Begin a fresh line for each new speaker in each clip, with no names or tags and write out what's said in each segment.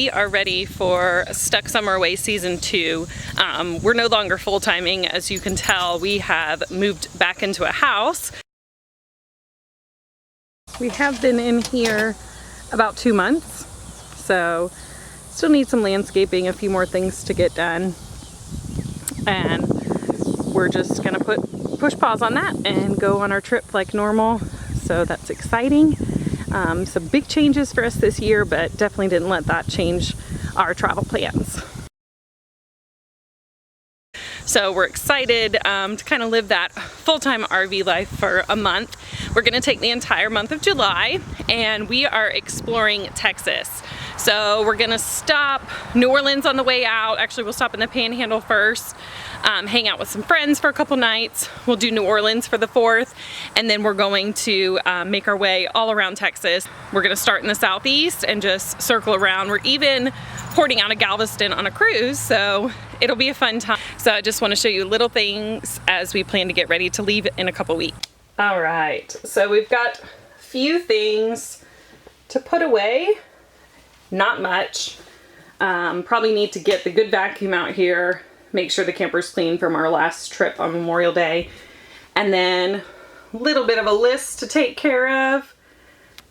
we are ready for Stuck Summer Away Season 2. We're no longer full-timing. As you can tell, we have moved back into a house. We have been in here about 2 months, so still need some landscaping, a few more things to get done. And we're just gonna push pause on that and go on our trip like normal. So that's exciting. Some big changes for us this year, but definitely didn't let that change our travel plans. So we're excited to kind of live that full-time RV life for a month. We're gonna take the entire month of July and we are exploring Texas. So we're gonna stop New Orleans on the way out. Actually, we'll stop in the Panhandle first, hang out with some friends for a couple nights. We'll do New Orleans for the 4th, and then we're going to make our way all around Texas. We're gonna start in the southeast and just circle around. We're even porting out of Galveston on a cruise, so it'll be a fun time. So I just wanna show you little things as we plan to get ready to leave in a couple weeks. All right, so we've got a few things to put away. Not much. Probably need to get the good vacuum out here, make sure the camper's clean from our last trip on Memorial Day, and then a little bit of a list to take care of.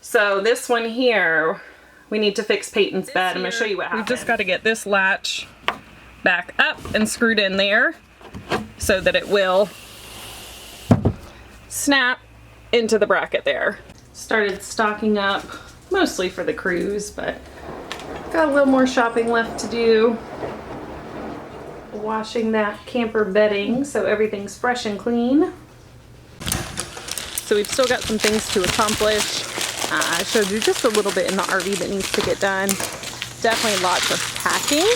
So this one here, we need to fix Peyton's bed. I'm gonna show you what happened. We just got to get this latch back up and screwed in there so that it will snap into the bracket there. Started stocking up mostly for the cruise, but got a little more shopping left to do. Washing that camper bedding so everything's fresh and clean. So we've still got some things to accomplish. I showed you just a little bit in the RV that needs to get done. Definitely lots of packing.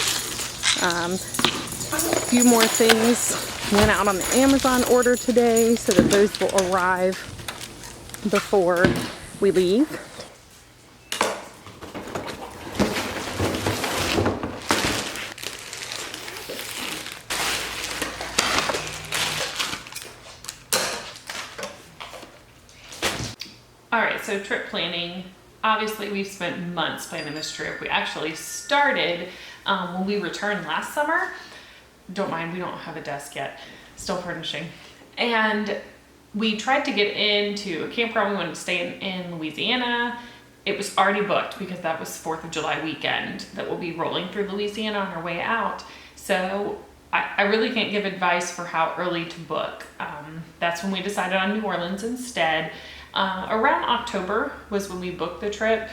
A few more things went out on the Amazon order today so that those will arrive before we leave. Alright, so trip planning. Obviously we've spent months planning this trip. We actually started when we returned last summer. Don't mind, we don't have a desk yet. Still furnishing. And we tried to get into a campground. We wanted to stay in Louisiana. It was already booked because that was 4th of July weekend that we'll be rolling through Louisiana on our way out. So I really can't give advice for how early to book. That's when we decided on New Orleans instead. Around October was when we booked the trip,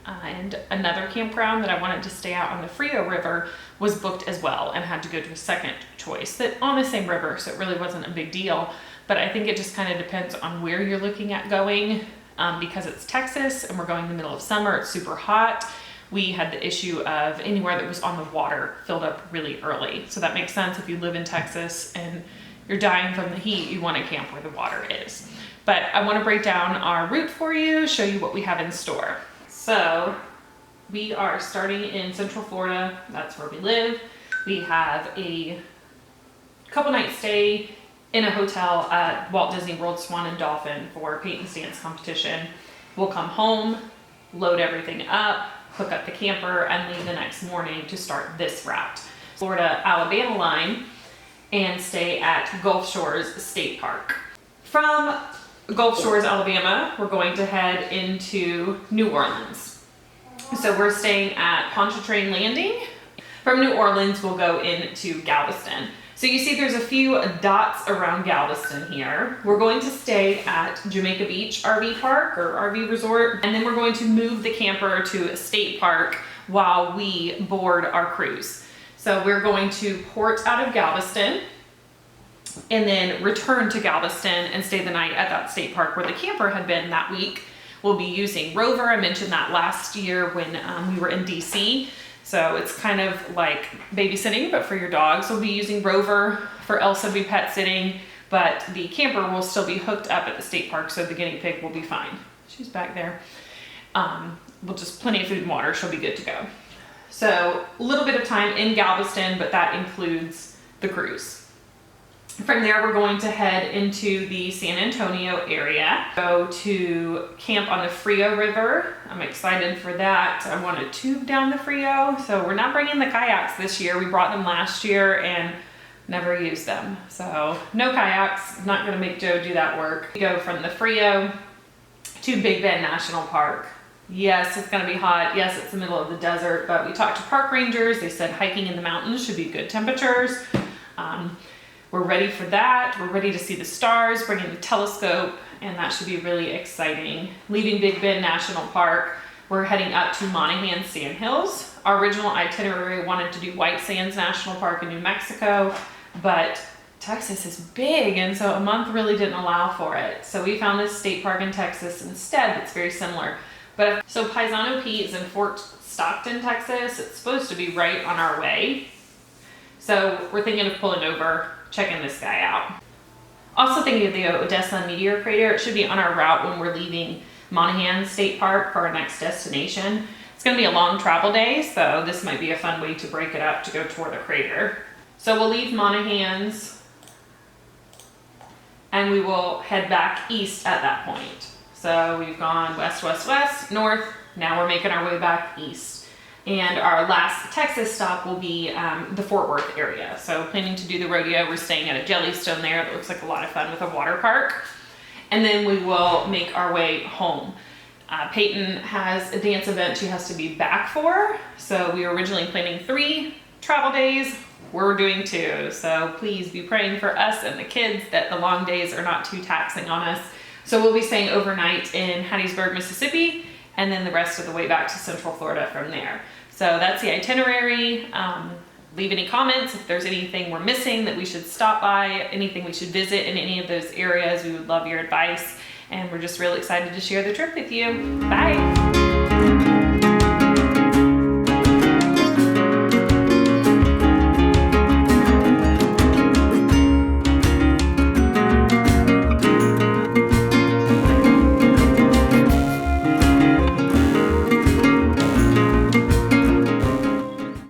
and another campground that I wanted to stay out on the Frio River was booked as well and had to go to a second choice that on the same river, so it really wasn't a big deal. But I think it just kind of depends on where you're looking at going, because it's Texas and we're going in the middle of summer, it's super hot. We had the issue of anywhere that was on the water filled up really early. So that makes sense if you live in Texas and you're dying from the heat, you want to camp where the water is. But I want to break down our route for you, show you what we have in store. So we are starting in Central Florida. That's where we live. We have a couple night stay in a hotel at Walt Disney World Swan and Dolphin for Peyton's dance competition. We'll come home, load everything up, hook up the camper, and leave the next morning to start this route. Florida-Alabama line, and stay at Gulf Shores State Park. From Gulf Shores, Alabama, we're going to head into New Orleans. So we're staying at Pontchartrain Landing. From New Orleans, we'll go into Galveston. So you see there's a few dots around Galveston here. We're going to stay at Jamaica Beach RV Park or RV Resort, and then we're going to move the camper to a state park while we board our cruise. So we're going to port out of Galveston and then return to Galveston and stay the night at that state park where the camper had been that week. We'll be using Rover. I mentioned that last year when we were in DC. So it's kind of like babysitting, but for your dogs. We'll be using Rover for LW pet sitting, but the camper will still be hooked up at the state park, so the guinea pig will be fine. She's back there. We'll just plenty of food and water. She'll be good to go. So a little bit of time in Galveston, but that includes the cruise. From there, we're going to head into the San Antonio area, go to camp on the Frio River. I'm excited for that. I want to tube down the Frio. So we're not bringing the kayaks this year. We brought them last year and never used them. So no kayaks, not gonna make Joe do that work. We go from the Frio to Big Bend National Park. Yes, it's gonna be hot. Yes, it's the middle of the desert, but we talked to park rangers. They said hiking in the mountains should be good temperatures. We're ready for that. We're ready to see the stars, bringing the telescope, and that should be really exciting. Leaving Big Bend National Park, we're heading up to Monahan Sandhills. Our original itinerary wanted to do White Sands National Park in New Mexico, but Texas is big, and so a month really didn't allow for it. So we found this state park in Texas instead that's very similar. So Paisano Pete is in Fort Stockton, Texas. It's supposed to be right on our way. So we're thinking of pulling over, checking this guy out. Also thinking of the Odessa Meteor Crater. It should be on our route when we're leaving Monahan State Park for our next destination. It's gonna be a long travel day, so this might be a fun way to break it up to go toward the crater. So we'll leave Monahan's and we will head back east at that point. So we've gone west, west, west, north. Now we're making our way back east. And our last Texas stop will be the Fort Worth area. So planning to do the rodeo. We're staying at a Jellystone there. That looks like a lot of fun with a water park. And then we will make our way home. Peyton has a dance event she has to be back for. So we were originally planning 3 travel days. We're doing 2. So please be praying for us and the kids that the long days are not too taxing on us. So we'll be staying overnight in Hattiesburg, Mississippi, and then the rest of the way back to Central Florida from there. So that's the itinerary. Leave any comments if there's anything we're missing that we should stop by, anything we should visit in any of those areas. We would love your advice, and we're just really excited to share the trip with you. Bye.